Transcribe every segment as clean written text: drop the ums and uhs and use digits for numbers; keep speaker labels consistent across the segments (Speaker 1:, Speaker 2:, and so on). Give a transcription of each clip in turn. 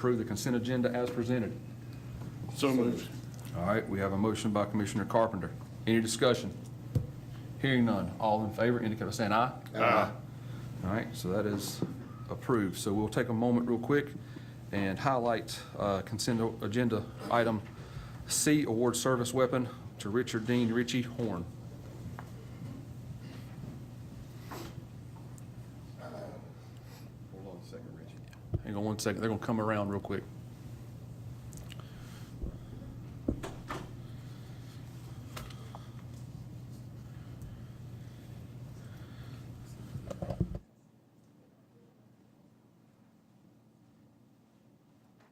Speaker 1: Approve the consent agenda as presented.
Speaker 2: So moved.
Speaker 1: All right, we have a motion by Commissioner Carpenter. Any discussion? Hearing none. All in favor indicate by saying aye.
Speaker 2: Aye.
Speaker 1: All right, so that is approved. So we'll take a moment real quick and highlight consent agenda item C, award service weapon to Richard Dean Ritchie Horn.
Speaker 3: Hold on a second, Richie.
Speaker 1: Hang on one second. They're going to come around real quick.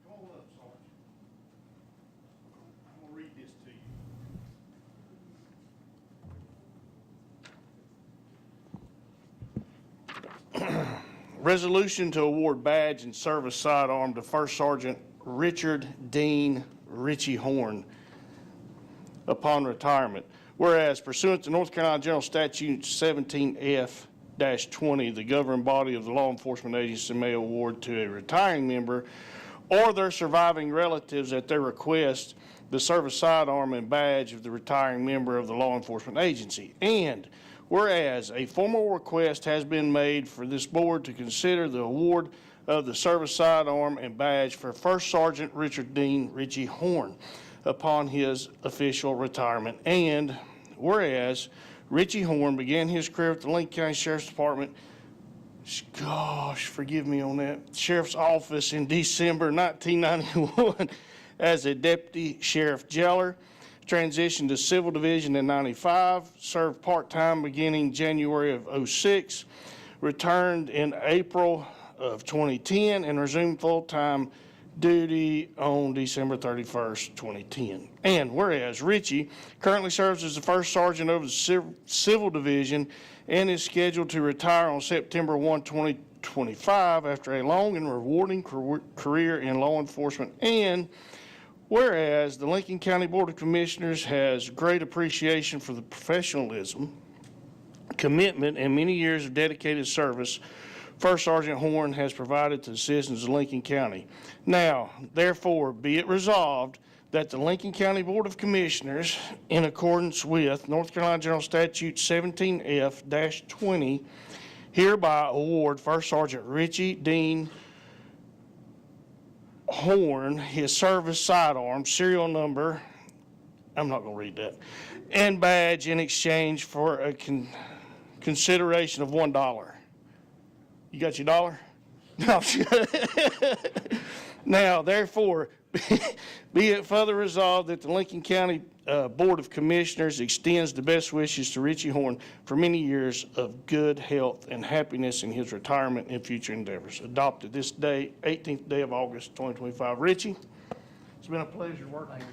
Speaker 2: Come on up, Sarge. I'm going to read this to you. Resolution to award badge and service sidearm to First Sergeant Richard Dean Ritchie Horn upon retirement. Whereas pursuant to North Carolina General Statute 17F-20, the governing body of the law enforcement agency may award to a retiring member or their surviving relatives at their request the service sidearm and badge of the retiring member of the law enforcement agency. And whereas a formal request has been made for this board to consider the award of the service sidearm and badge for First Sergeant Richard Dean Ritchie Horn upon his official retirement. And whereas Ritchie Horn began his career at the Lincoln County Sheriff's Department, gosh, forgive me on that, Sheriff's Office in December 1991 as a deputy sheriff jailer, transitioned to Civil Division in 95, served part-time beginning January of 06, returned in April of 2010, and resumed full-time duty on December 31st, 2010. And whereas Ritchie currently serves as the first sergeant over the Civil Division and is scheduled to retire on September 1, 2025 after a long and rewarding career in law enforcement. And whereas the Lincoln County Board of Commissioners has great appreciation for the professionalism, commitment, and many years of dedicated service First Sergeant Horn has provided to the citizens of Lincoln County. Now, therefore, be it resolved that the Lincoln County Board of Commissioners, in accordance with North Carolina General Statute 17F-20, hereby award First Sergeant Richie Dean Horn his service sidearm, serial number, I'm not going to read that, and badge in exchange for a consideration of $1. You got your dollar? No. Now, therefore, be it further resolved that the Lincoln County Board of Commissioners extends the best wishes to Ritchie Horn for many years of good health and happiness in his retirement and future endeavors. Adopted this day, 18th day of August, 2025. Ritchie, it's been a pleasure working with you.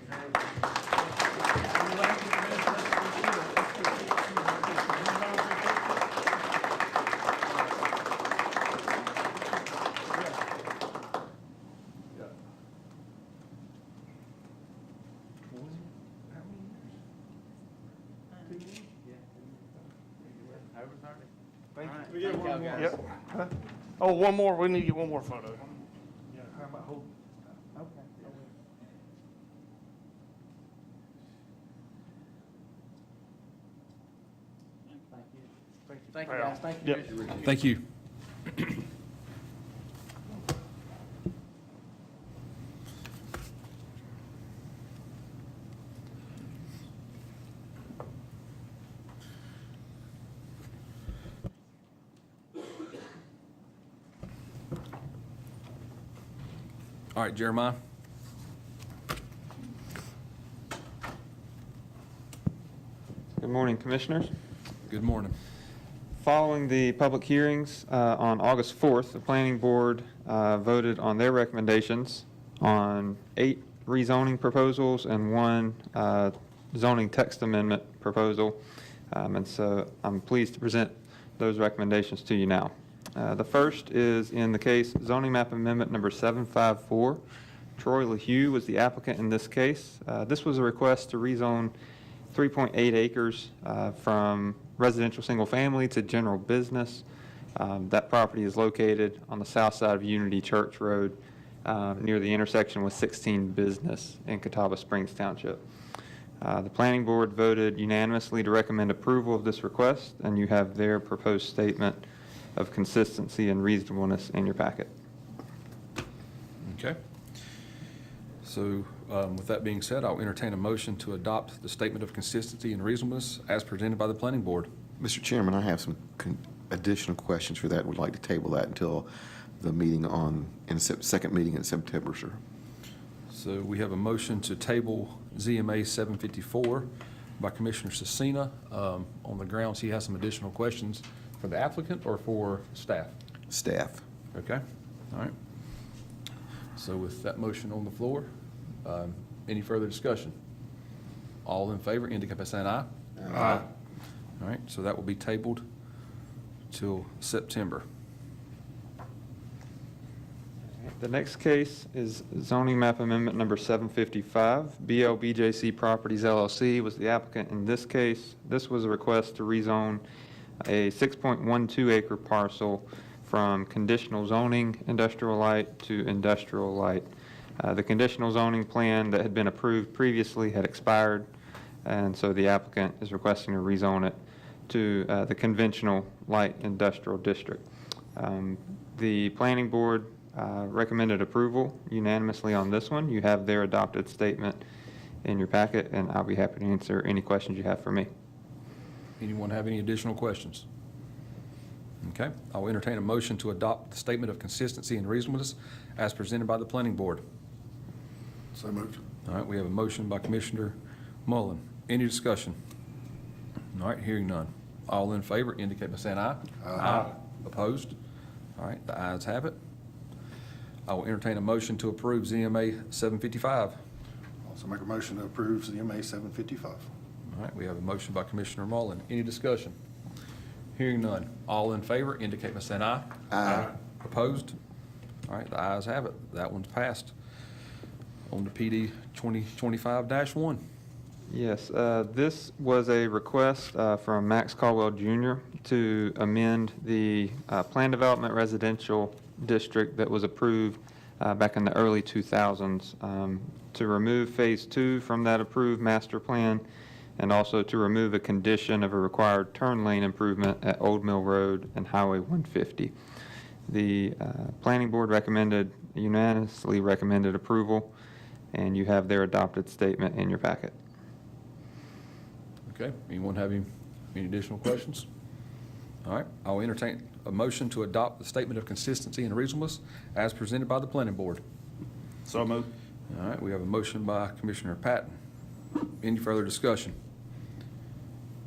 Speaker 2: Yep. Huh? Oh, one more. We need to get one more photo. Yeah. How about hold? Okay.
Speaker 4: Thank you, guys. Thank you.
Speaker 2: Yep.
Speaker 1: Thank you. All right, Jeremiah.
Speaker 5: Good morning, Commissioners.
Speaker 1: Good morning.
Speaker 5: Following the public hearings on August 4th, the Planning Board voted on their recommendations on 8 rezoning proposals and 1 zoning text amendment proposal. And so I'm pleased to present those recommendations to you now. The first is in the case zoning map amendment number 754. Troy LaHue was the applicant in this case. This was a request to rezone 3.8 acres from residential single family to general business. That property is located on the south side of Unity Church Road near the intersection with 16 Business in Catawba Springs Township. The planning board voted unanimously to recommend approval of this request, and you have their proposed statement of consistency and reasonableness in your packet.
Speaker 1: Okay. So with that being said, I'll entertain a motion to adopt the statement of consistency and reasonableness as presented by the planning board.
Speaker 3: Mr. Chairman, I have some additional questions for that. Would like to table that until the meeting second meeting in September, sir.
Speaker 1: So we have a motion to table ZMA 754 by Commissioner Cecina on the grounds he has some additional questions for the applicant or for staff.
Speaker 3: Staff.
Speaker 1: Okay, all right. So with that motion on the floor, any further discussion? All in favor indicate by saying aye. Aye. All right, so that will be tabled till September.
Speaker 5: The next case is zoning map amendment number 755. BLBJC Properties LLC was the applicant in this case. This was a request to rezone a 6.12 acre parcel from conditional zoning industrial light to industrial light. The conditional zoning plan that had been approved previously had expired, and so the applicant is requesting to rezone it to the conventional light industrial district. The planning board recommended approval unanimously on this one. You have their adopted statement in your packet, and I'll be happy to answer any questions you have for me.
Speaker 1: Anyone have any additional questions? Okay, I will entertain a motion to adopt the statement of consistency and reasonableness as presented by the planning board.
Speaker 4: So moved.
Speaker 1: All right, we have a motion by Commissioner Mullen. Any discussion? All right, hearing none. All in favor indicate by saying aye. Aye. Opposed? All right, the ayes have it. I will entertain a motion to approve ZMA 755.
Speaker 4: Also make a motion to approve ZMA 755.
Speaker 1: All right, we have a motion by Commissioner Mullen. Any discussion? Hearing none. All in favor indicate by saying aye.
Speaker 3: Aye.
Speaker 1: Opposed? All right, the ayes have it. That one's passed. On to PD 2025-1.
Speaker 5: Yes, this was a request from Max Caldwell Jr. to amend the plan development residential district that was approved back in the early 2000s to remove Phase 2 from that approved master plan, and also to remove a condition of a required turn lane improvement at Old Mill Road and Highway 150. The planning board unanimously recommended approval, and you have their adopted statement in your packet.
Speaker 1: Okay, anyone have any additional questions? All right, I will entertain a motion to adopt the statement of consistency and reasonableness as presented by the planning board.
Speaker 2: So moved.
Speaker 1: All right, we have a motion by Commissioner Patton. Any further discussion?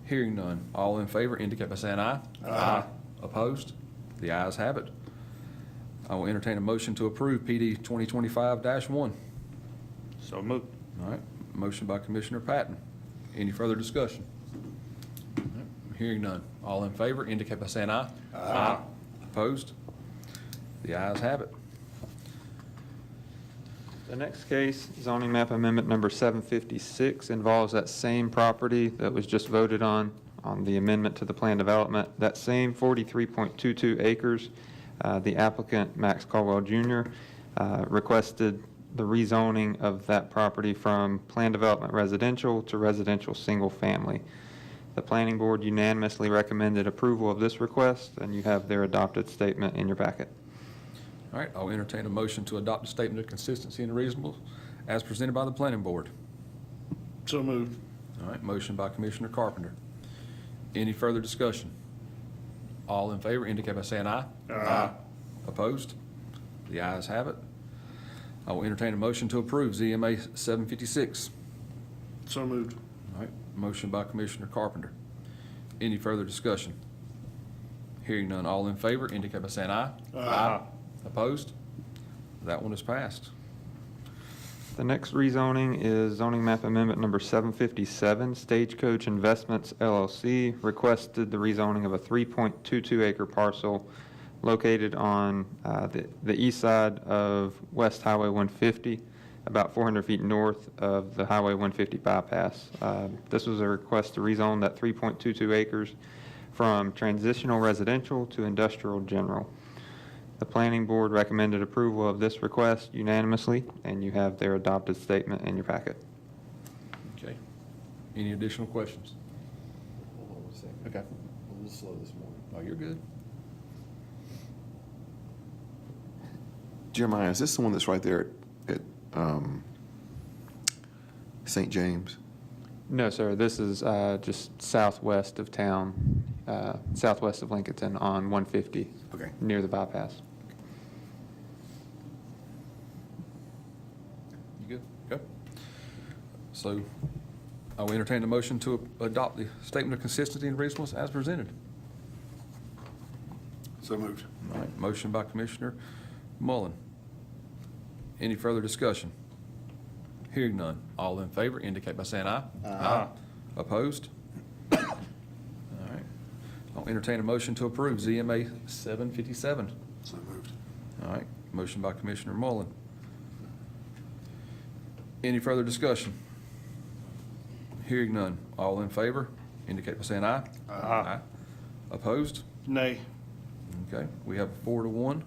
Speaker 1: Hearing none. All in favor indicate by saying aye. Aye. Opposed? The ayes have it. I will entertain a motion to approve PD 2025-1.
Speaker 2: So moved.
Speaker 1: All right, motion by Commissioner Patton. Any further discussion? All right, hearing none. All in favor indicate by saying aye. Aye. Opposed? The ayes have it.
Speaker 5: The next case, zoning map amendment number 756, involves that same property that was just voted on the amendment to the plan development. That same 43.22 acres, the applicant, Max Caldwell Jr., requested the rezoning of that property from plan development residential to residential single family. The planning board unanimously recommended approval of this request, and you have their adopted statement in your packet.
Speaker 1: All right, I'll entertain a motion to adopt a statement of consistency and reasonable as presented by the planning board.
Speaker 2: So moved.
Speaker 1: All right, motion by Commissioner Carpenter. Any further discussion? All in favor indicate by saying aye.
Speaker 2: Aye.
Speaker 1: Opposed? The ayes have it. I will entertain a motion to approve ZMA 756.
Speaker 2: So moved.
Speaker 1: All right, motion by Commissioner Carpenter. Any further discussion? Hearing none, all in favor indicate by saying aye.
Speaker 2: Aye.
Speaker 1: Opposed? That one is passed.
Speaker 5: The next rezoning is zoning map amendment number 757. Stagecoach Investments LLC requested the rezoning of a 3.22 acre parcel located on the east side of West Highway 150, about 400 feet north of the Highway 150 bypass. This was a request to rezone that 3.22 acres from transitional residential to industrial general. The planning board recommended approval of this request unanimously, and you have their adopted statement in your packet.
Speaker 1: Okay. Any additional questions?
Speaker 3: Hold on one second.
Speaker 1: Okay.
Speaker 3: A little slow this morning.
Speaker 1: Oh, you're good.
Speaker 3: Jeremiah, is this the one that's right there at St. James?
Speaker 5: No, sir, this is just southwest of town, southwest of Lincolnton on 150.
Speaker 3: Okay.
Speaker 5: Near the bypass.
Speaker 1: You good? Okay. So I will entertain a motion to adopt the statement of consistency and reasonableness as presented.
Speaker 4: So moved.
Speaker 1: All right, motion by Commissioner Mullen. Any further discussion? Hearing none. All in favor indicate by saying aye. Aye. Opposed? All right. I'll entertain a motion to approve ZMA 757.
Speaker 4: So moved.
Speaker 1: All right, motion by Commissioner Mullen. Any further discussion? Hearing none. All in favor indicate by saying aye.
Speaker 2: Aye.
Speaker 1: Opposed?
Speaker 2: Nay.
Speaker 1: Okay, we have 4-1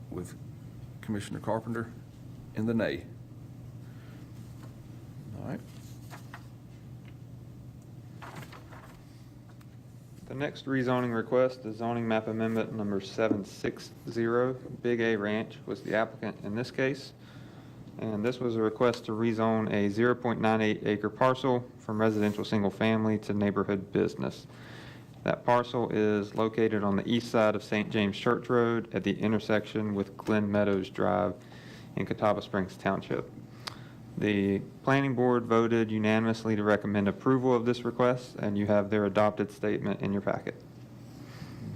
Speaker 1: with Commissioner Carpenter in the nay. All right.
Speaker 5: The next rezoning request is zoning map amendment number 760. Big A Ranch was the applicant in this case. And this was a request to rezone a 0.98 acre parcel from residential single family to neighborhood business. That parcel is located on the east side of St. James Church Road at the intersection with Glen Meadows Drive in Catawba Springs Township. The planning board voted unanimously to recommend approval of this request, and you have their adopted statement in your packet.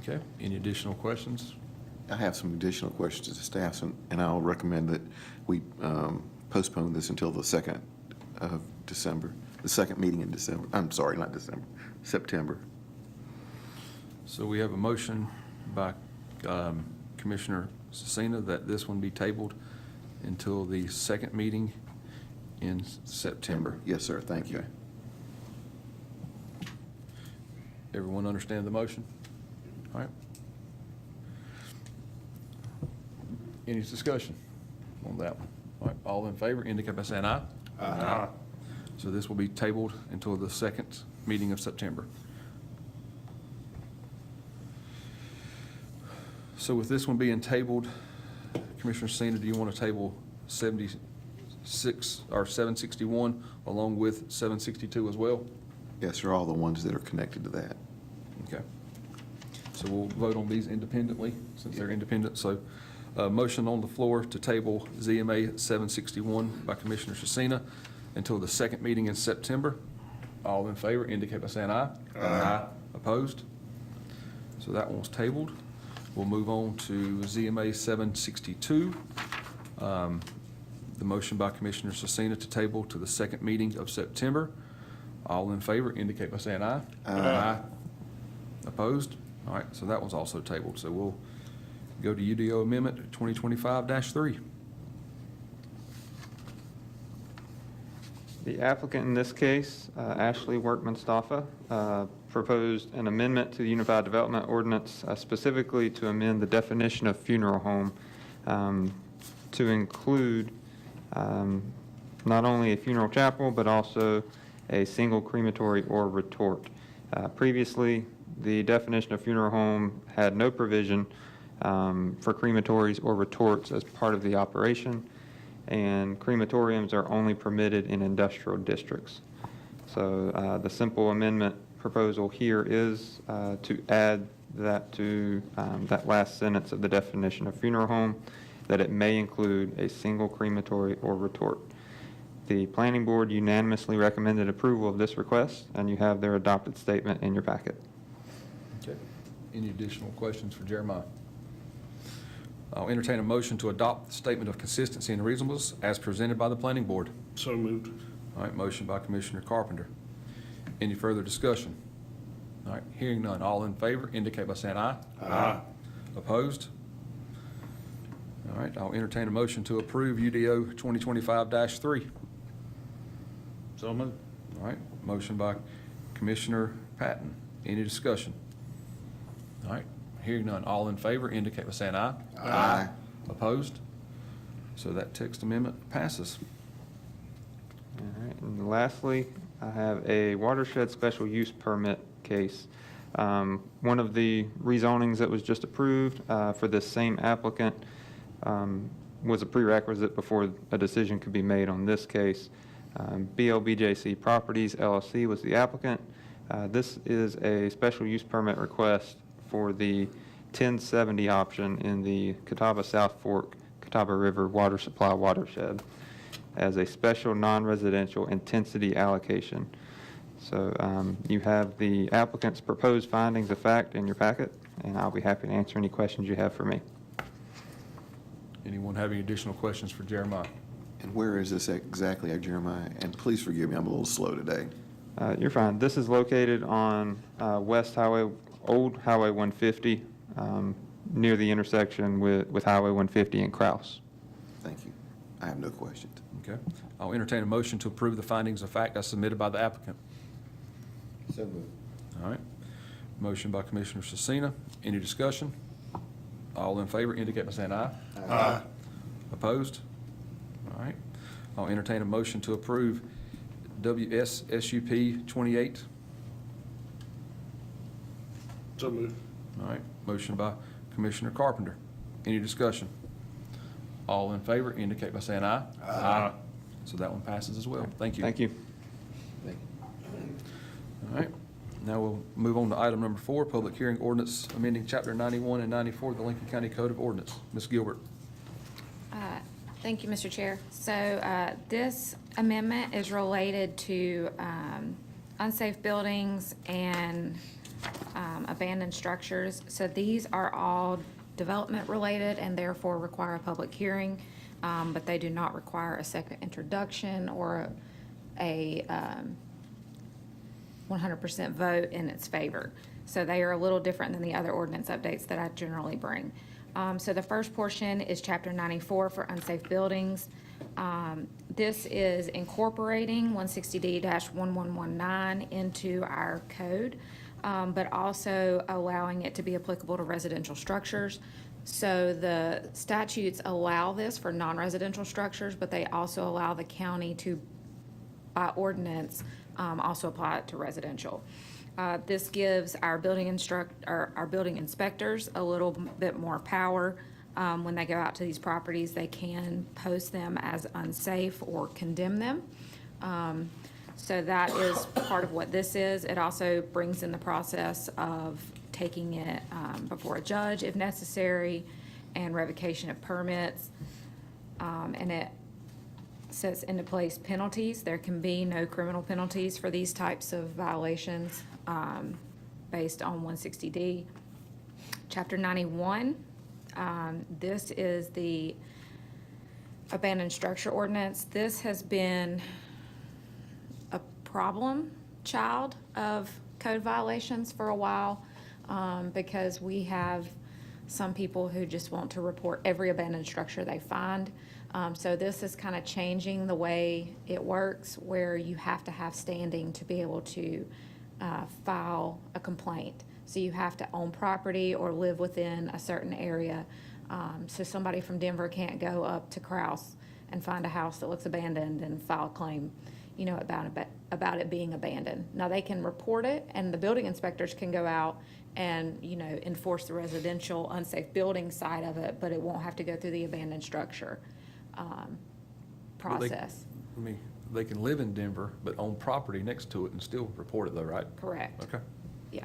Speaker 1: Okay, any additional questions?
Speaker 3: I have some additional questions to the staff, and I'll recommend that we postpone this until the 2nd of December, the second meeting in December. I'm sorry, not December, September.
Speaker 1: So we have a motion by Commissioner Cecina that this one be tabled until the second meeting in September.
Speaker 3: Yes, sir, thank you.
Speaker 1: Okay. Everyone understand the motion? All right. Any discussion on that one? All right, all in favor indicate by saying aye.
Speaker 2: Aye.
Speaker 1: So this will be tabled until the second meeting of September. So with this one being tabled, Commissioner Cena, do you want to table 76 or 761 along with 762 as well?
Speaker 3: Yes, sir, all the ones that are connected to that.
Speaker 1: Okay. So we'll vote on these independently since they're independent. So motion on the floor to table ZMA 761 by Commissioner Cecina until the second meeting in September. All in favor indicate by saying aye. Aye. Opposed? So that one's tabled. We'll move on to ZMA 762. The motion by Commissioner Cecina to table to the second meeting of September. All in favor indicate by saying aye. Aye. Opposed? All right, so that one's also tabled. So we'll go to UDO Amendment 2025-3.
Speaker 5: The applicant in this case, Ashley Workman Staffa, proposed an amendment to the Unified Development Ordinance specifically to amend the definition of funeral home to include not only a funeral chapel, but also a single crematory or retort. Previously, the definition of funeral home had no provision for crematories or retorts as part of the operation, and crematoriums are only permitted in industrial districts. So the simple amendment proposal here is to add that to that last sentence of the definition of funeral home, that it may include a single crematory or retort. The planning board unanimously recommended approval of this request, and you have their adopted statement in your packet.
Speaker 1: Okay. Any additional questions for Jeremiah? I'll entertain a motion to adopt the statement of consistency and reasonableness as presented by the planning board.
Speaker 2: So moved.
Speaker 1: All right, motion by Commissioner Carpenter. Any further discussion? All right, hearing none. All in favor indicate by saying aye.
Speaker 2: Aye.
Speaker 1: Opposed? All right, I'll entertain a motion to approve UDO 2025-3.
Speaker 2: So moved.
Speaker 1: All right, motion by Commissioner Patton. Any discussion? All right, Hearing none, all in favor indicate by saying aye.
Speaker 3: Aye.
Speaker 1: Opposed? So that text amendment passes.
Speaker 5: All right, and lastly, I have a watershed special use permit case. One of the rezonings that was just approved for this same applicant was a prerequisite before a decision could be made on this case. BLBJC Properties LLC was the applicant. This is a special use permit request for the 1070 option in the Catawba South Fork Catawba River Water Supply Watershed as a special non-residential intensity allocation. So you have the applicant's proposed findings of fact in your packet, and I'll be happy to answer any questions you have for me.
Speaker 1: Anyone have any additional questions for Jeremiah?
Speaker 3: And where is this exactly, Jeremiah? And please forgive me, I'm a little slow today.
Speaker 5: You're fine. This is located on West Highway, Old Highway 150, near the intersection with Highway 150 and Kraus.
Speaker 3: Thank you. I have no questions.
Speaker 1: Okay. I'll entertain a motion to approve the findings of fact as submitted by the applicant.
Speaker 3: So moved.
Speaker 1: All right. Motion by Commissioner Cecina. Any discussion? All in favor indicate by saying aye.
Speaker 4: Aye.
Speaker 1: Opposed? All right. I'll entertain a motion to approve WSSUP 28.
Speaker 2: So moved.
Speaker 1: All right. Motion by Commissioner Carpenter. Any discussion? All in favor indicate by saying aye. Aye. So that one passes as well. Thank you.
Speaker 5: Thank you.
Speaker 3: Thank you.
Speaker 1: All right. Now we'll move on to item number 4, public hearing ordinance amending Chapter 91 and 94 of the Lincoln County Code of Ordinance. Ms. Gilbert.
Speaker 6: Thank you, Mr. Chair. So this amendment is related to unsafe buildings and abandoned structures. So these are all development related and therefore require a public hearing, but they do not require a second introduction or a 100% vote in its favor. So they are a little different than the other ordinance updates that I generally bring. So the first portion is Chapter 94 for unsafe buildings. This is incorporating 160D-1119 into our code, but also allowing it to be applicable to residential structures. So the statutes allow this for non-residential structures, but they also allow the county to, by ordinance, also apply it to residential. This gives our building inspectors a little bit more power. When they go out to these properties, they can post them as unsafe or condemn them. So that is part of what this is. It also brings in the process of taking it before a judge if necessary, and revocation of permits. And it sets into place penalties. There can be no criminal penalties for these types of violations based on 160D. Chapter 91, this is the abandoned structure ordinance. This has been a problem child of code violations for a while because we have some people who just want to report every abandoned structure they find. So this is kind of changing the way it works, where you have to have standing to be able to file a complaint. So you have to own property or live within a certain area. So somebody from Denver can't go up to Kraus and find a house that looks abandoned and file a claim, you know, about it being abandoned. Now they can report it, and the building inspectors can go out and, you know, enforce the residential unsafe building side of it, but it won't have to go through the abandoned structure process.
Speaker 1: They can live in Denver, but own property next to it and still report it though, right?
Speaker 6: Correct.
Speaker 1: Okay.
Speaker 6: Yeah.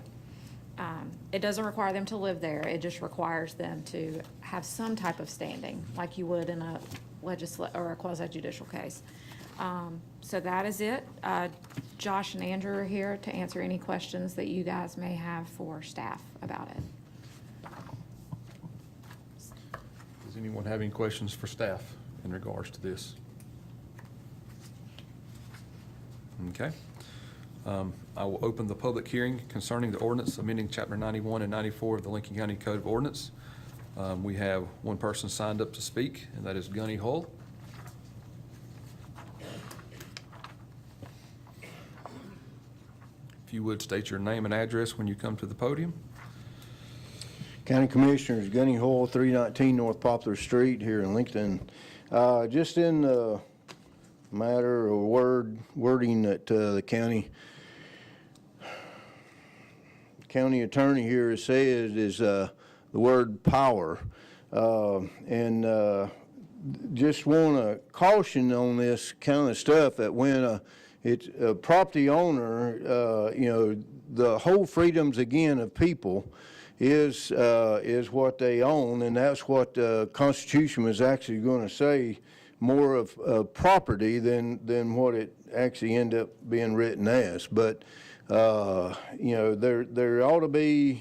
Speaker 6: It doesn't require them to live there. It just requires them to have some type of standing, like you would in a or a quasi-judicial case. So that is it. Josh and Andrew are here to answer any questions that you guys may have for staff about it.
Speaker 1: Does anyone have any questions for staff in regards to this? Okay. I will open the public hearing concerning the ordinance amending Chapter 91 and 94 of the Lincoln County Code of Ordinance. We have one person signed up to speak, and that is Gunny Hull. If you would state your name and address when you come to the podium.
Speaker 7: County Commissioners, Gunny Hoyle, 319 North Poplar Street here in Lincoln. Just in the matter or wording that the county attorney here has said is the word power. Just want to caution on this kind of stuff that when it's a property owner, the whole freedoms again of people is what they own, and that's what the Constitution was actually going to say, more of property than what it actually ended up being written as. But there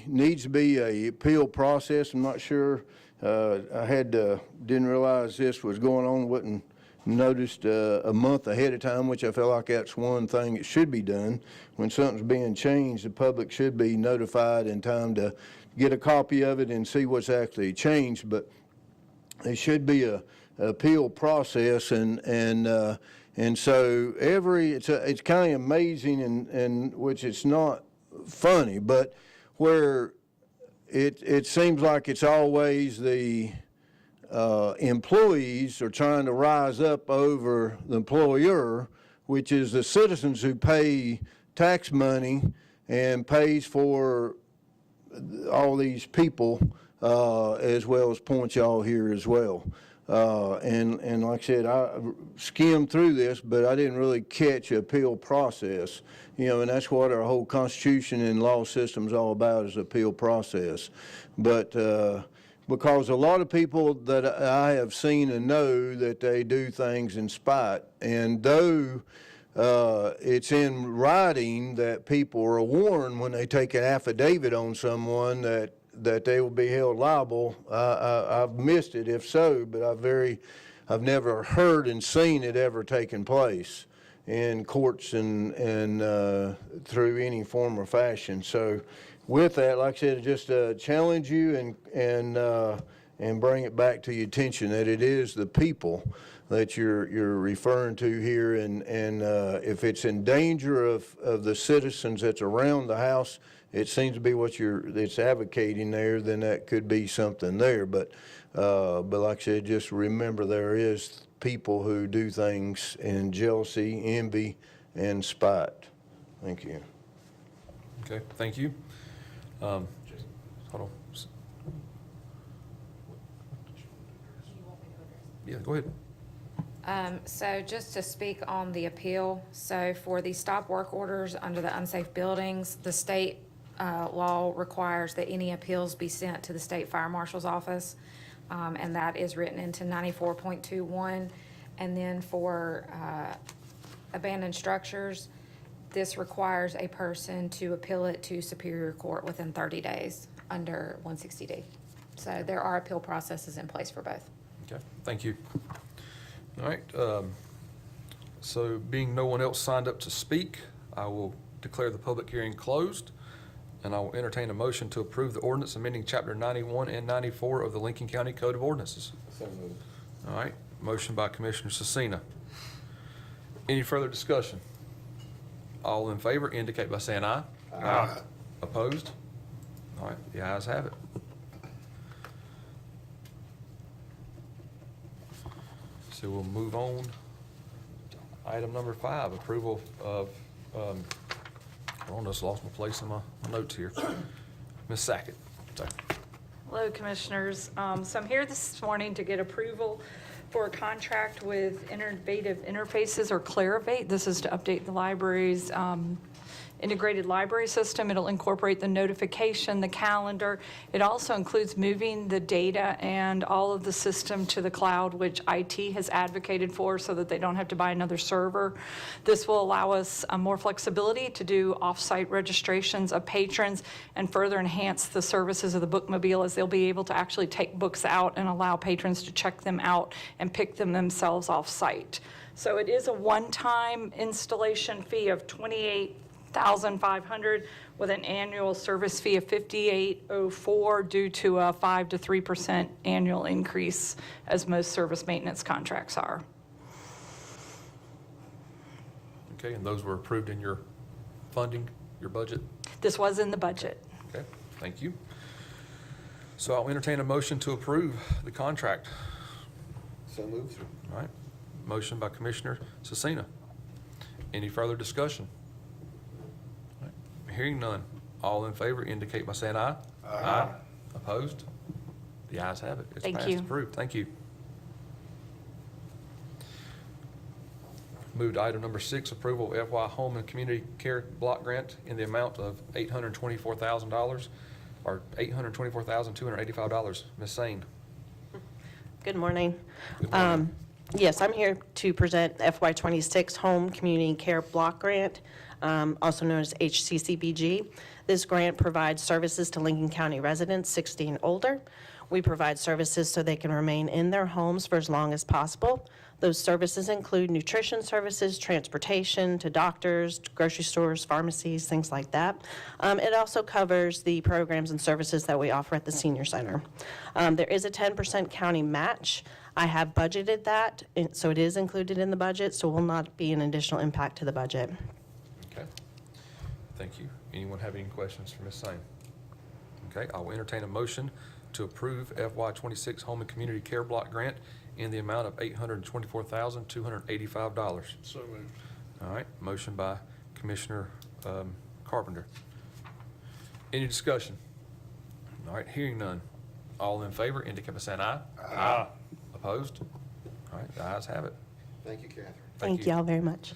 Speaker 7: needs to be a appeal process. I'm not sure. Didn't realize this was going on. Wasn't noticed a month ahead of time, which I feel like that's one thing that should be done. When something's being changed, the public should be notified in time to get a copy of it and see what's actually changed. But there should be a appeal process, and so it's kind of amazing, and which it's not funny, but where it seems like it's always the employees are trying to rise up over the employer, which is the citizens who pay tax money and pays for all these people, as well as point y'all here as well. And like I said, I skimmed through this, but I didn't really catch the appeal process, and that's what our whole Constitution and law system is all about, is appeal process. But because a lot of people that I have seen and know that they do things in spite, and though it's in writing that people are warned when they take an affidavit on someone that they will be held liable. I've missed it if so, but I've never heard and seen it ever taking place in courts and through any form or fashion. So with that, like I said, just challenge you and bring it back to your attention that it is the people that you're referring to here, and if it's in danger of the citizens that's around the house, it seems to be what it's advocating there, then that could be something there. But like I said, just remember there is people who do things in jealousy, envy, and spite. Thank you.
Speaker 1: Okay, thank you. Hold on. Yeah, go ahead.
Speaker 6: So just to speak on the appeal, so for the stop work orders under the unsafe buildings, the state law requires that any appeals be sent to the state fire marshal's office, and that is written into 94.21. And then for abandoned structures, this requires a person to appeal it to Superior Court within 30 days under 160D. So there are appeal processes in place for both.
Speaker 1: Okay, thank you. All right, so being no one else signed up to speak, I will declare the public hearing closed, and I will entertain a motion to approve the ordinance amending Chapter 91 and 94 of the Lincoln County Code of Ordinances.
Speaker 3: So moved.
Speaker 1: All right, motion by Commissioner Cecina. Any further discussion? All in favor indicate by saying aye. Aye. Opposed? All right, the ayes have it. So we'll move on. Item number 5, approval of, I almost lost my place in my notes here. Ms. Sackett. Sorry.
Speaker 8: Hello, Commissioners. So I'm here this morning to get approval for a contract with Innovative Interfaces, or Clarivate. This is to update the library's integrated library system. It'll incorporate the notification, the calendar. It also includes moving the data and all of the system to the cloud, which IT has advocated for, so that they don't have to buy another server. This will allow us more flexibility to do off-site registrations of patrons and further enhance the services of the bookmobile, as they'll be able to actually take books out and allow patrons to check them out and pick them themselves off-site. So it is a one-time installation fee of $28,500 with an annual service fee of $58,004 due to a 5 to 3% annual increase, as most service maintenance contracts are.
Speaker 1: Okay, and those were approved in your funding, your budget?
Speaker 8: This was in the budget.
Speaker 1: Okay, thank you. So I'll entertain a motion to approve the contract.
Speaker 3: So moved.
Speaker 1: All right, motion by Commissioner Cecina. Any further discussion? All right, hearing none. All in favor indicate by saying aye. Aye. Opposed? The ayes have it. It's
Speaker 8: Thank
Speaker 1: passed,
Speaker 8: you.
Speaker 1: approved. Thank you. Move to item number 6, approval of FY Home and Community Care Block Grant in the amount of $824,000, or $824,285. Ms. Sane.
Speaker 9: Good morning.
Speaker 1: Good morning.
Speaker 9: Yes, I'm here to present FY26 Home Community Care Block Grant, also known as HCCBG. This grant provides services to Lincoln County residents 60 and older. We provide services so they can remain in their homes for as long as possible. Those services include nutrition services, transportation to doctors, grocery stores, pharmacies, things like that. It also covers the programs and services that we offer at the senior center. There is a 10% county match. I have budgeted that, so it is included in the budget, so will not be an additional impact to the budget.
Speaker 1: Okay. Thank you. Anyone have any questions for Ms. Sane? Okay, I will entertain a motion to approve FY26 Home and Community Care Block Grant in the amount of $824,285.
Speaker 2: So moved.
Speaker 1: All right, motion by Commissioner Carpenter. Any discussion? All right, hearing none. All in favor indicate by saying aye. Aye. Opposed? All right, the ayes have it.
Speaker 3: Thank you, Catherine.
Speaker 9: Thank y'all very much.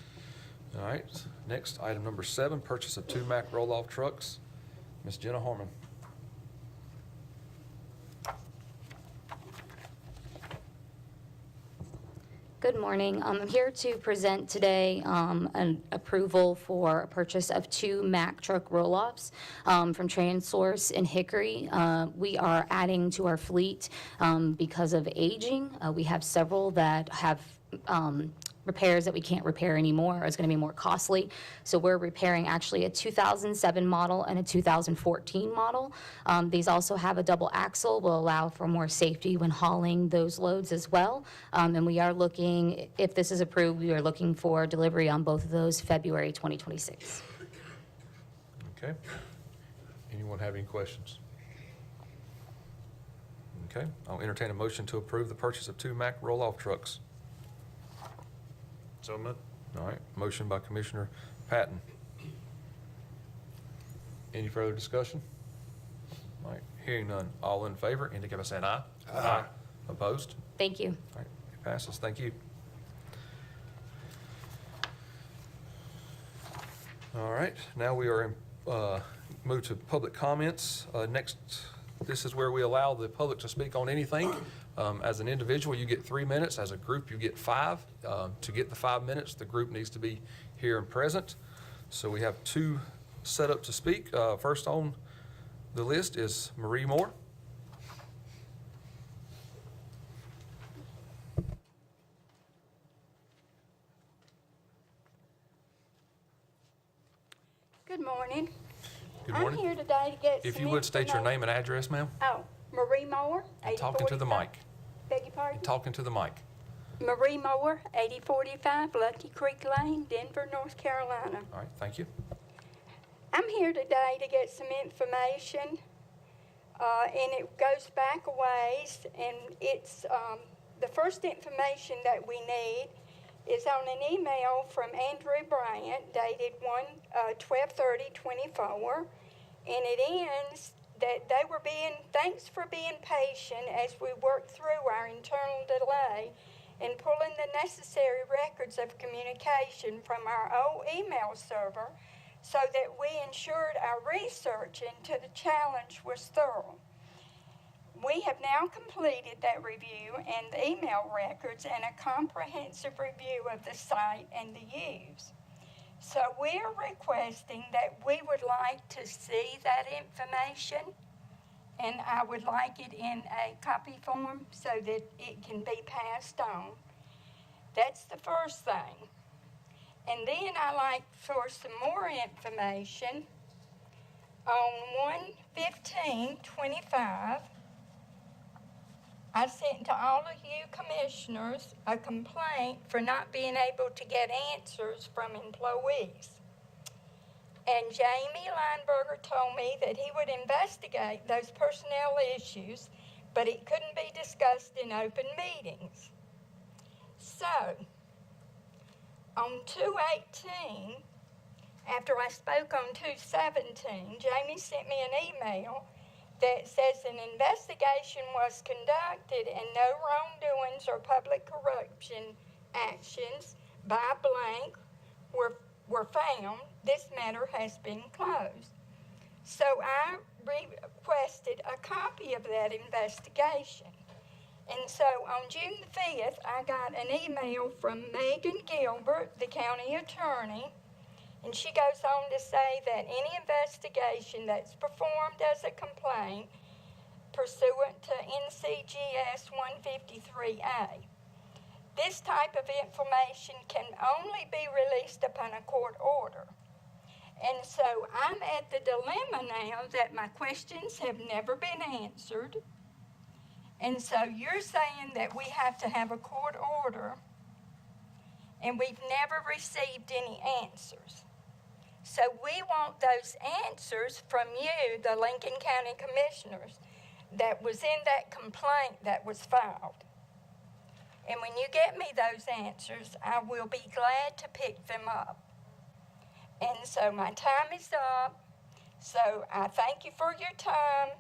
Speaker 1: All right, next, item number 7, purchase of 2 Mack roll-off trucks. Ms. Jenna Harmon.
Speaker 10: Good morning. I'm here to present today an approval for a purchase of 2 Mack truck roll-offs from TransSource in Hickory. We are adding to our fleet because of aging. We have several that have repairs that we can't repair anymore, or it's going to be more costly. So we're repairing actually a 2007 model and a 2014 model. These also have a double axle, will allow for more safety when hauling those loads as well. And we are looking, if this is approved, we are looking for delivery on both of those February 2026.
Speaker 1: Okay. Anyone have any questions? Okay, I'll entertain a motion to approve the purchase of 2 Mack roll-off trucks.
Speaker 2: So moved.
Speaker 1: All right, motion by Commissioner Patton. Any further discussion? All right, hearing none. All in favor indicate by saying aye. Aye. Opposed?
Speaker 10: Thank you.
Speaker 1: All right, it passes. Thank you. All right, now we are moved to public comments. Next, this is where we allow the public to speak on anything. As an individual, you get 3 minutes. As a group, you get 5. To get the 5 minutes, the group needs to be here and present. So we have 2 set up to speak. First on the list is Marie Moore.
Speaker 11: Good morning.
Speaker 1: Good morning.
Speaker 11: I'm here today to get
Speaker 1: If
Speaker 11: some
Speaker 1: you would state your
Speaker 11: information-
Speaker 1: name and address, ma'am.
Speaker 11: Oh, Marie Moore,
Speaker 1: And talking to the
Speaker 11: 8045.
Speaker 1: mic.
Speaker 11: Beg your pardon?
Speaker 1: Talking to the mic.
Speaker 11: Marie Moore, 8045 Lucky Creek Lane, Denver, North Carolina.
Speaker 1: All right, thank you.
Speaker 11: I'm here today to get some information, and it goes back a ways, and it's, the first information that we need is on an email from Andrew Bryant dated 12/30/24, and it ends that they were thanks for being patient as we worked through our internal delay in pulling the necessary records of communication from our old email server so that we ensured our research into the challenge was thorough. We have now completed that review and the email records and a comprehensive review of the site and the use. So we're requesting that we would like to see that information, and I would like it in a copy form so that it can be passed on. That's the first thing. And then I like for some more information on 1/15/25. I sent to all of you commissioners a complaint for not being able to get answers from employees. And Jamie Lineberger told me that he would investigate those personnel issues, but it couldn't be discussed in open meetings. So, on 2/18, after I spoke on 2/17, Jamie sent me an email that says an investigation was conducted and no wrongdoings or public corruption actions by blank were found. This matter has been closed. So I requested a copy of that investigation. And so on June the 5th, I got an email from Megan Gilbert, the county attorney, and she goes on to say that any investigation that's performed as a complaint pursuant to NCGS 153A. This type of information can only be released upon a court order. And so I'm at the dilemma now that my questions have never been answered. And so you're saying that we have to have a court order, and we've never received any answers. So we want those answers from you, the Lincoln County Commissioners, that was in that complaint that was filed. And when you get me those answers, I will be glad to pick them up. And so my time is up. So I thank you for your time,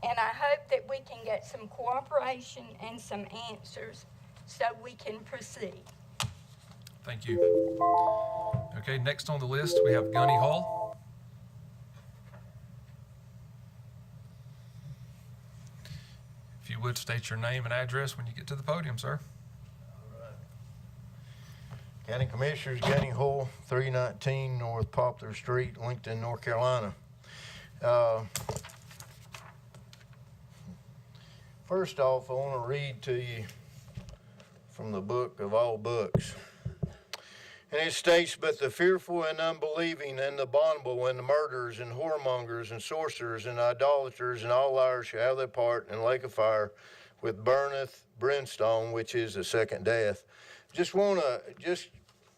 Speaker 11: and I hope that we can get some cooperation and some answers so we can proceed.
Speaker 1: Thank you. Okay, next on the list, we have Gunny Hall. If you would state your name and address when you get to the podium, sir.
Speaker 12: County Commissioners, Gunny Hall, 319 North Poplar Street, Lincoln, North Carolina. First off, I want to read to you from the book of all books. And it states, "But the fearful and unbelieving and the abominable and the murderers and whoremongers and sorcerers and idolaters and all liars shall have their part in the lake of fire with burneth brimstone, which is the second death." Just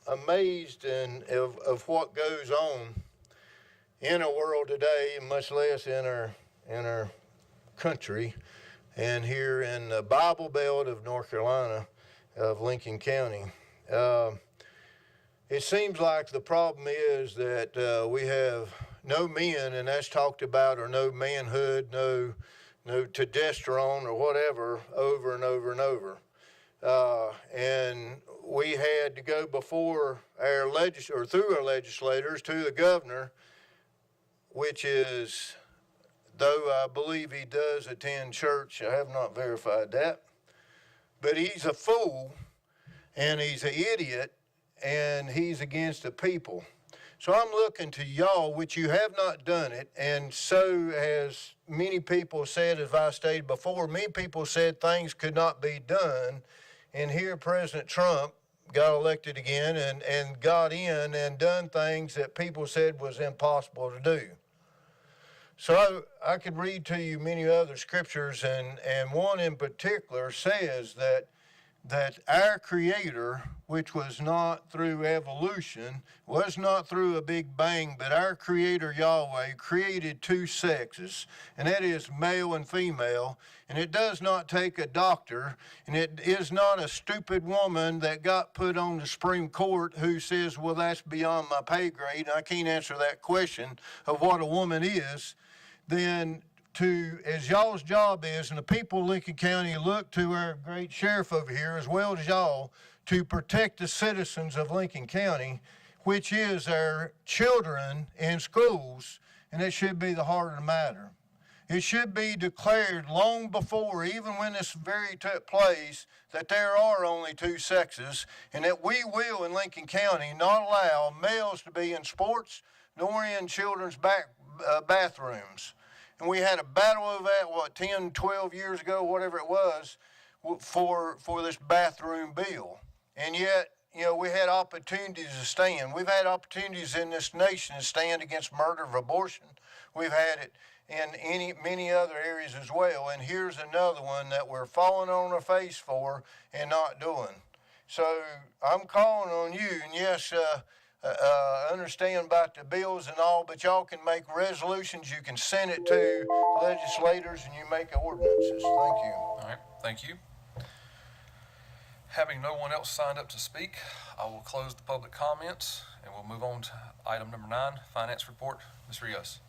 Speaker 12: amazed of what goes on in our world today, much less in our country, and here in the Bible Belt of North Carolina, of Lincoln County. It seems like the problem is that we have no men, and that's talked about, or no manhood, no testosterone or whatever, over and over and over. And we had to go before our through our legislators to the governor, which is, though I believe he does attend church, I have not verified that, but he's a fool and he's an idiot and he's against the people. So I'm looking to y'all, which you have not done it, and so as many people said, as I stated before, many people said things could not be done, and here President Trump got elected again and got in and done things that people said was impossible to do. So I could read to you many other scriptures, and one in particular says that our Creator, which was not through evolution, was not through a big bang, but our Creator Yahweh created two sexes, and that is male and female, and it does not take a doctor, and it is not a stupid woman that got put on the Supreme Court who says, well, that's beyond my pay grade, and I can't answer that question of what a woman is. Then as y'all's job is, and the people of Lincoln County look to our great sheriff over here, as well as y'all, to protect the citizens of Lincoln County, which is our children in schools, and it should be the heart of the matter. It should be declared long before, even when this very took place, that there are only two sexes, and that we will in Lincoln County not allow males to be in sports nor in children's bathrooms. And we had a battle over that, 10, 12 years ago, whatever it was, for this bathroom bill. And yet, we had opportunities to stand. We've had opportunities in this nation to stand against murder of abortion. We've had it in many other areas as well. And here's another one that we're falling on our face for and not doing. So I'm calling on you, and yes, understand about the bills and all, but y'all can make resolutions, you can send it to legislators, and you make ordinances. Thank you.
Speaker 1: All right, thank you. Having no one else signed up to speak, I will close the public comments, and we'll move on to item number 9, Finance Report. Ms. Rios.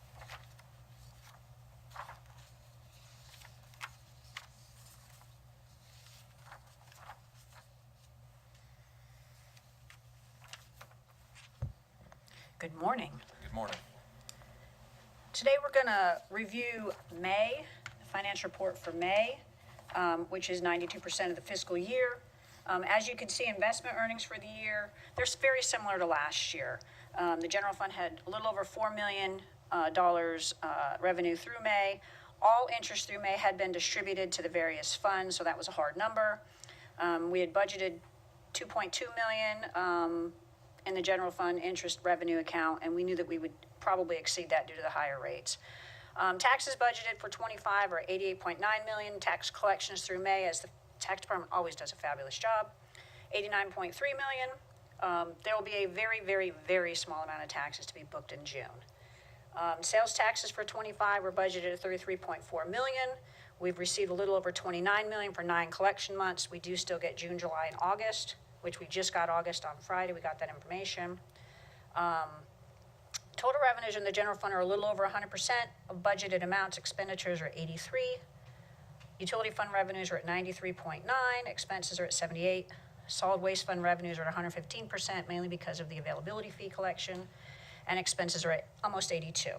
Speaker 13: Good morning.
Speaker 1: Good morning.
Speaker 13: Today we're going to review May, the financial report for May, which is 92% of the fiscal year. As you can see, investment earnings for the year, they're very similar to last year. The general fund had a little over $4 million revenue through May. All interest through May had been distributed to the various funds, so that was a hard number. We had budgeted $2.2 million in the general fund interest revenue account, and we knew that we would probably exceed that due to the higher rates. Taxes budgeted for 25 are $88.9 million. Tax collections through May, as the tax department always does a fabulous job, $89.3 million. There will be a very, very, very small amount of taxes to be booked in June. Sales taxes for 25 were budgeted at $33.4 million. We've received a little over $29 million for 9 collection months. We do still get June, July, and August, which we just got August on Friday. We got that information. Total revenues in the general fund are a little over 100% of budgeted amounts. Expenditures are 83. Utility fund revenues are at 93.9. Expenses are at 78. Solid waste fund revenues are at 115%, mainly because of the availability fee collection. And expenses are at almost 82.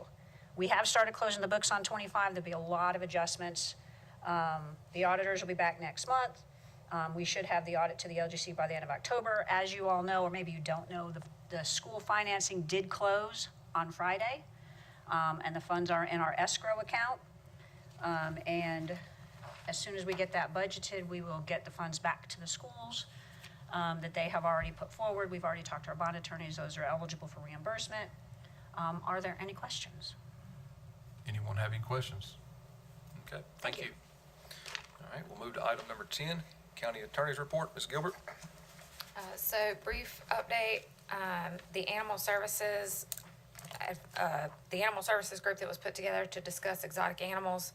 Speaker 13: We have started closing the books on 25. There'll be a lot of adjustments. The auditors will be back next month. We should have the audit to the LGC by the end of October. As you all know, or maybe you don't know, the school financing did close on Friday, and the funds are in our escrow account. And as soon as we get that budgeted, we will get the funds back to the schools that they have already put forward. We've already talked to our bond attorneys. Those are eligible for reimbursement. Are there any questions?
Speaker 1: Anyone have any questions? Okay, thank you. All right, we'll move to item number 10, County Attorney's Report. Ms. Gilbert?
Speaker 6: So brief update, the animal services group that was put together to discuss exotic animals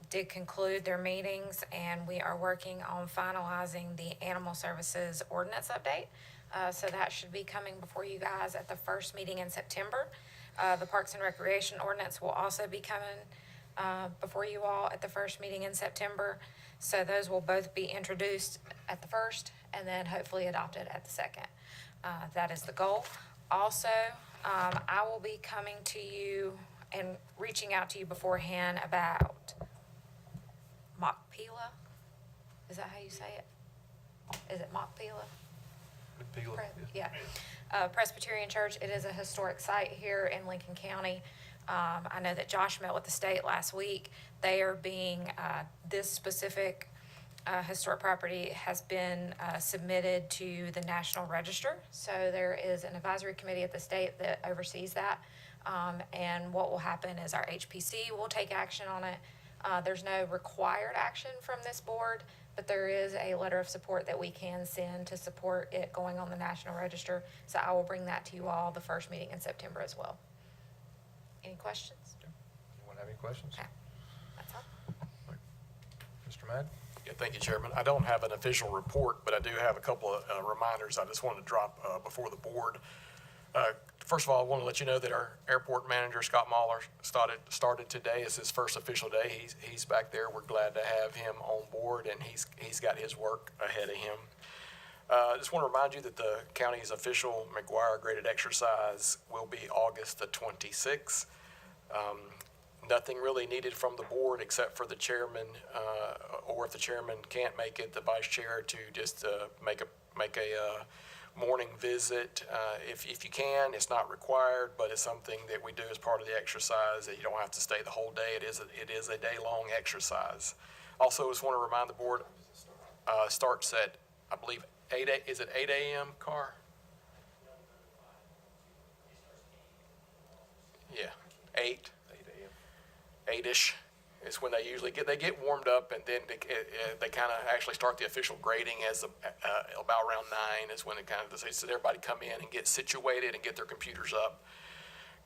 Speaker 6: did conclude their meetings, and we are working on finalizing the animal services ordinance update. So that should be coming before you guys at the first meeting in September. The Parks and Recreation ordinance will also be coming before you all at the first meeting in September. So those will both be introduced at the first and then hopefully adopted at the second. That is the goal. Also, I will be coming to you and reaching out to you beforehand about Machpelah. Is that how you say it? Is it Machpelah? Yeah. Presbyterian Church. It is a historic site here in Lincoln County. I know that Josh met with the state last week. They are being, this specific historic property has been submitted to the National Register. So there is an advisory committee at the state that oversees that. And what will happen is our HPC will take action on it. There's no required action from this board, but there is a letter of support that we can send to support it going on the National Register. So I will bring that to you all the first meeting in September as well. Any questions?
Speaker 1: Anyone have any questions?
Speaker 6: Okay. That's all.
Speaker 1: Mr. Madd?
Speaker 14: Yeah, thank you, Chairman. I don't have an official report, but I do have a couple of reminders I just wanted to drop before the board. First of all, I want to let you know that our airport manager, Scott Mahler, started today as his first official day. He's back there. We're glad to have him on board, and he's got his work ahead of him. I just want to remind you that the county's official McGuire graded exercise will be August the 26th. Nothing really needed from the board except for the chairman, or if the chairman can't make it, the vice chair to just make a morning visit. If you can, it's not required, but it's something that we do as part of the exercise that you don't have to stay the whole day. It is a day-long exercise. Also, just want to remind the board, starts at, I believe, 8 a.m., Carr? Yeah, 8 a.m. 8-ish, It's when they usually get warmed up, and then they kind of actually start the official grading as about around 9 is when it kind of, so everybody come in and get situated and get their computers up,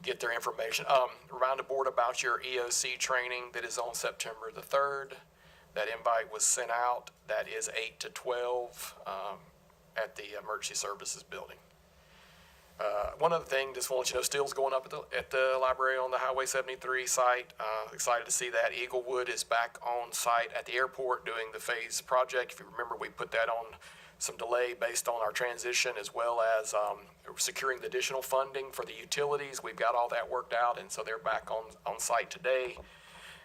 Speaker 14: get their information. Remind the board about your EOC training that is on September the 3rd. That invite was sent out. That is 8 to 12 at the Emergency Services Building. One other thing, just want to let you know, steel's going up at the library on the Highway 73 site. Excited to see that. Eaglewood is back on site at the airport doing the phase project. If you remember, we put that on some delay based on our transition, as well as securing the additional funding for the utilities. We've got all that worked out, and so they're back on site today.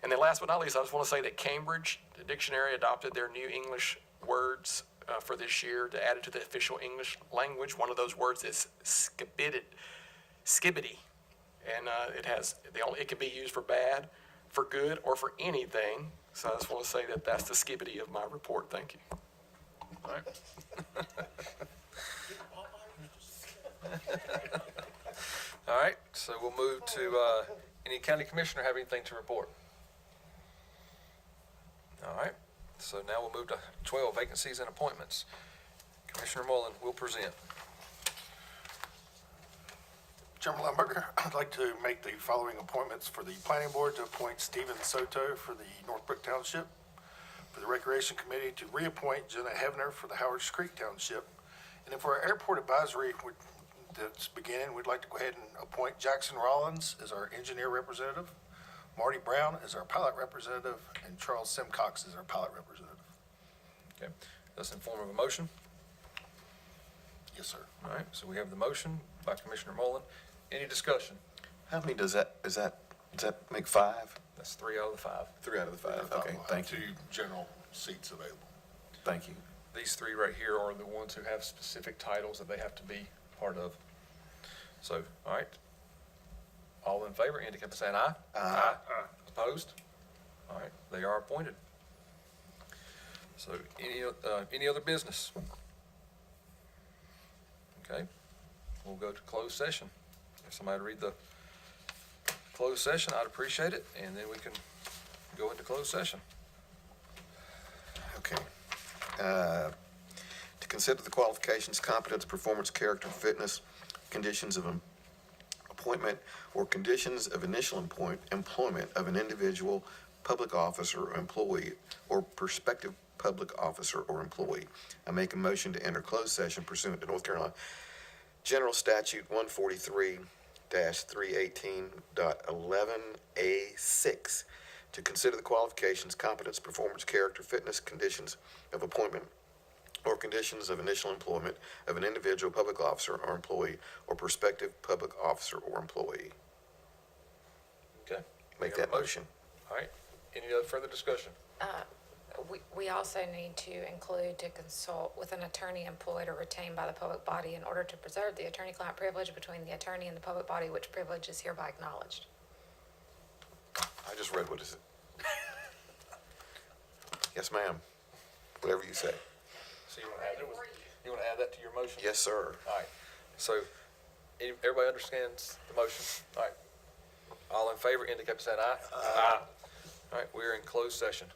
Speaker 14: And then last but not least, I just want to say that Cambridge, the dictionary, adopted their new English words for this year to add it to the official English language. One of those words is skibbity. And it can be used for bad, for good, or for anything. So I just want to say that that's the skibbity of my report. Thank you. All right.
Speaker 1: All right, so we'll move to, any county commissioner have anything to report? All right, so now we'll move to 12, vacancies and appointments. Commissioner Mullen will present.
Speaker 4: Chairman Lumberger, I'd like to make the following appointments for the planning board: to appoint Stephen Soto for the Northbrook Township, for the Recreation Committee to reappoint Jenna Hevner for the Howards Creek Township, and then for our airport advisory that's beginning, we'd like to go ahead and appoint Jackson Rollins as our engineer representative, Marty Brown as our pilot representative, and Charles Simcox as our pilot representative.
Speaker 1: Okay, that's in form of a motion.
Speaker 4: Yes, sir.
Speaker 1: All right, so we have the motion by Commissioner Mullen. Any discussion?
Speaker 3: How many does that make 5?
Speaker 1: That's 3 out of the 5.
Speaker 3: 3 out of the 5, okay, thank you.
Speaker 4: 2 general seats available.
Speaker 3: Thank you.
Speaker 1: These 3 right here are the ones who have specific titles that they have to be part of. So, all right. All in favor, indicate by saying aye. Aye. Opposed? All right, they are appointed. So, any other business? Okay, we'll go to closed session. If somebody read the closed session, I'd appreciate it, and then we can go into closed session.
Speaker 3: Okay. To consider the qualifications, competence, performance, character, fitness, conditions of appointment, or conditions of initial employment of an individual public officer or employee, or prospective public officer or employee. I make a motion to enter closed session pursuant to North Carolina General Statute 143-318.11A6 to consider the qualifications, competence, performance, character, fitness, conditions of appointment, or conditions of initial employment of an individual public officer or employee, or prospective public officer or employee.
Speaker 1: Okay.
Speaker 3: Make that motion.
Speaker 1: All right, any other further discussion?
Speaker 6: We also need to include to consult with an attorney employed or retained by the public body in order to preserve the attorney-client privilege between the attorney and the public body, which privilege is hereby acknowledged.
Speaker 3: I just read what is it. Yes, ma'am. Whatever you say.
Speaker 1: So you want to add that to your motion?
Speaker 3: Yes, sir.
Speaker 1: All right, so everybody understands the motion? All right, all in favor indicate by saying aye. Aye. All right, we're in closed session.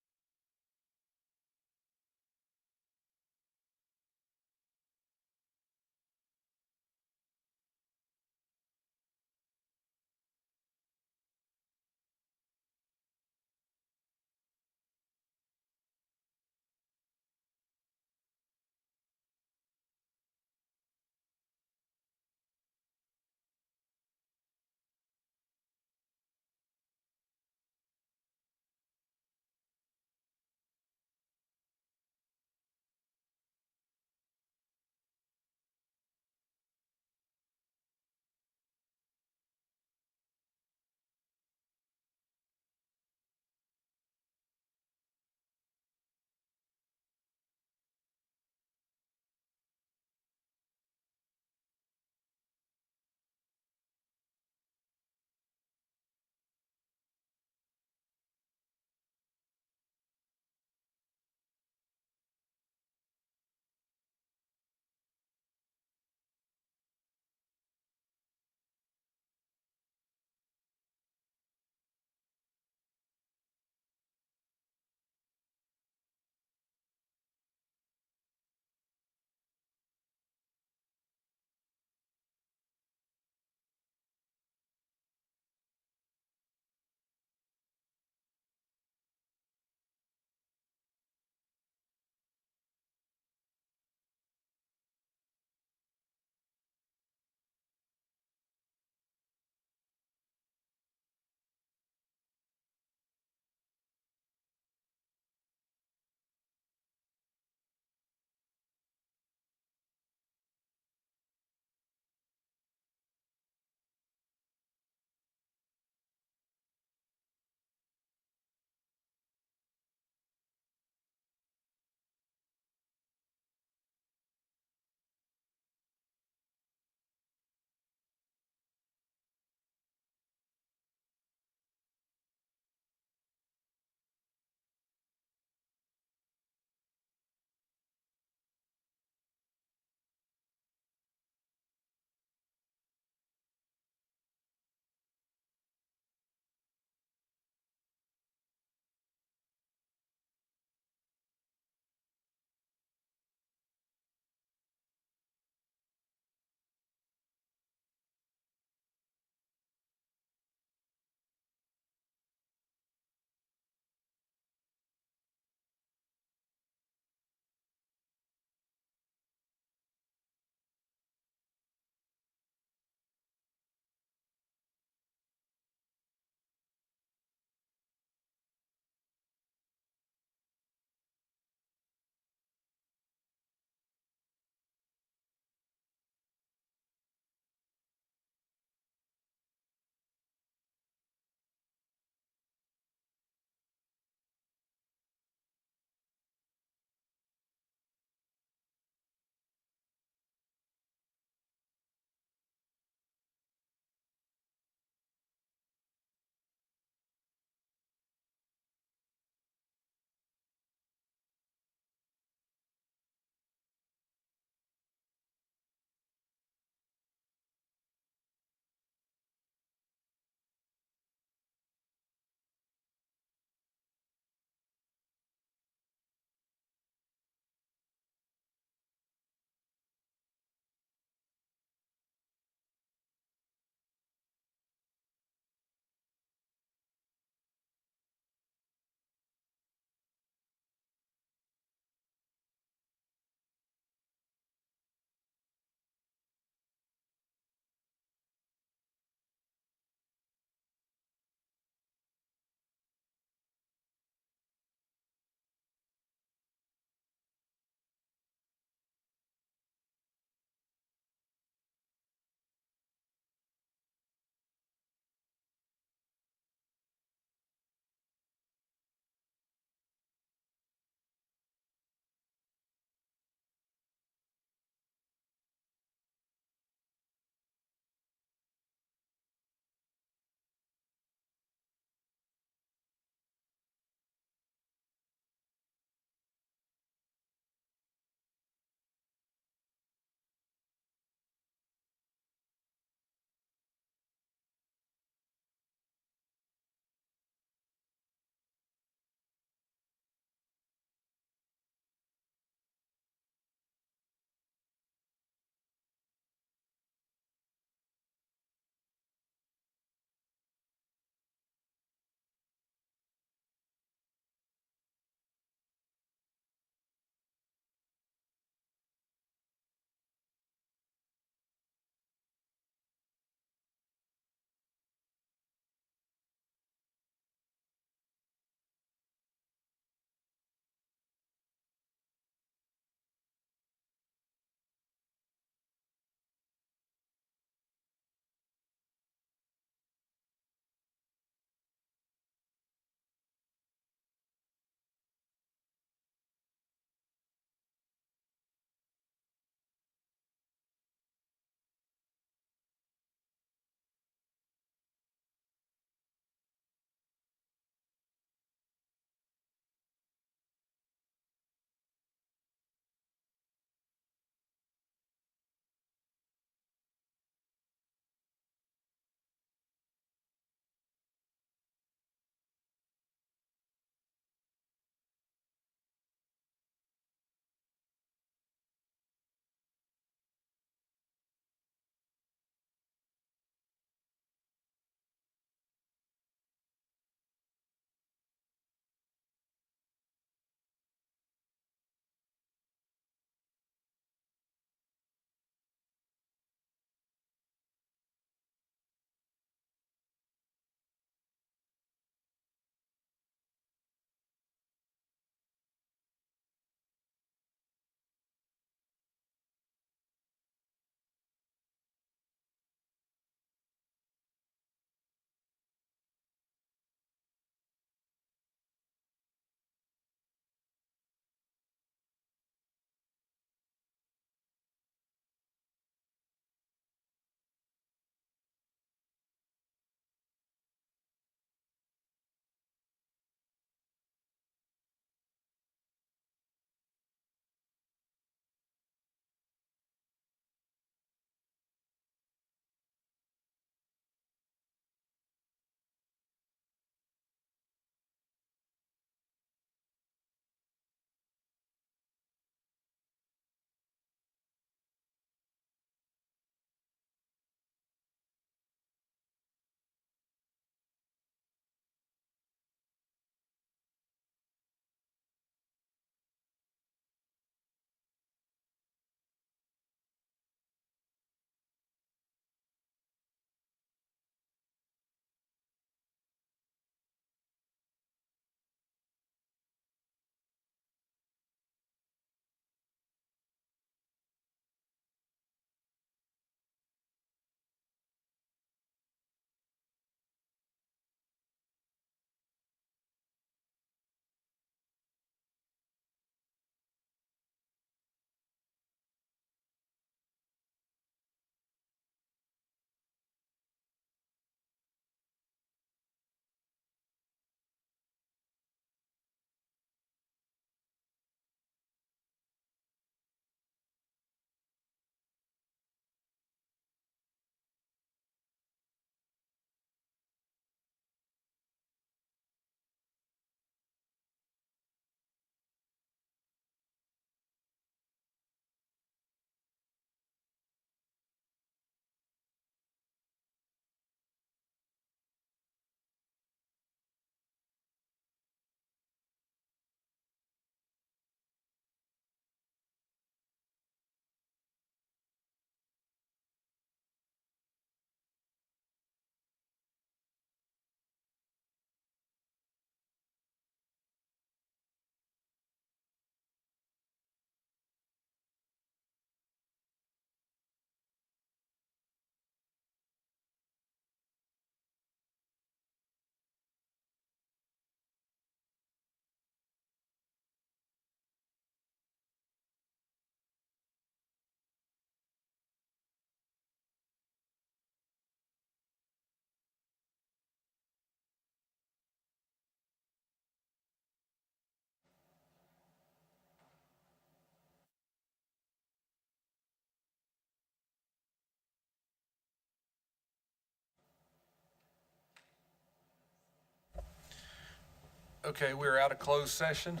Speaker 1: Okay, we're out of closed session.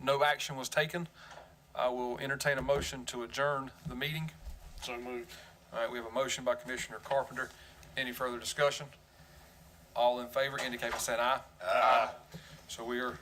Speaker 1: No action was taken. I will entertain a motion to adjourn the meeting.
Speaker 2: So moved.
Speaker 1: All right, we have a motion by Commissioner Carpenter. Any further discussion? All in favor indicate by saying aye. Aye. So we are